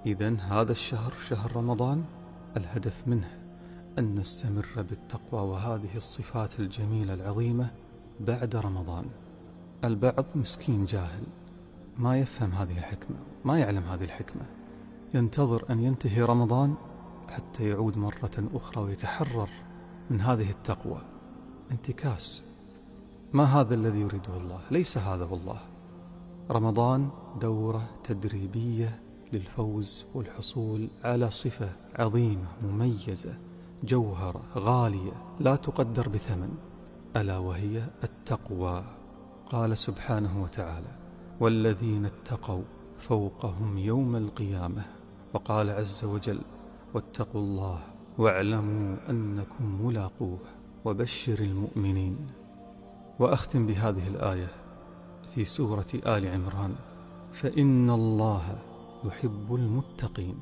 إذن هذا الشهر شهر رمضان الهدف منه أن نستمر بالتقوى وهذه الصفات الجميلة العظيمة بعد رمضان. البعض مسكين جاهل ما يفهم هذه الحكمة، ما يعلم هذه الحكمة، ينتظر أن ينتهي رمضان حتى يعود مرة أخرى ويتحرر من هذه التقوى. انتكاس، ما هذا الذي يريده الله، ليس هذا والله. رمضان دورة تدريبية للفوز والحصول على صفة عظيمة مميزة، جوهرة غالية لا تقدر بثمن، ألا وهي التقوى. قال سبحانه وتعالى: والذين اتقوا فوقهم يوم القيامة. وقال عز وجل: واتقوا الله واعلموا أنكم ملاقوه وبشر المؤمنين. وأختم بهذه الآية في سورة آل عمران: فإن الله يحب المتقين.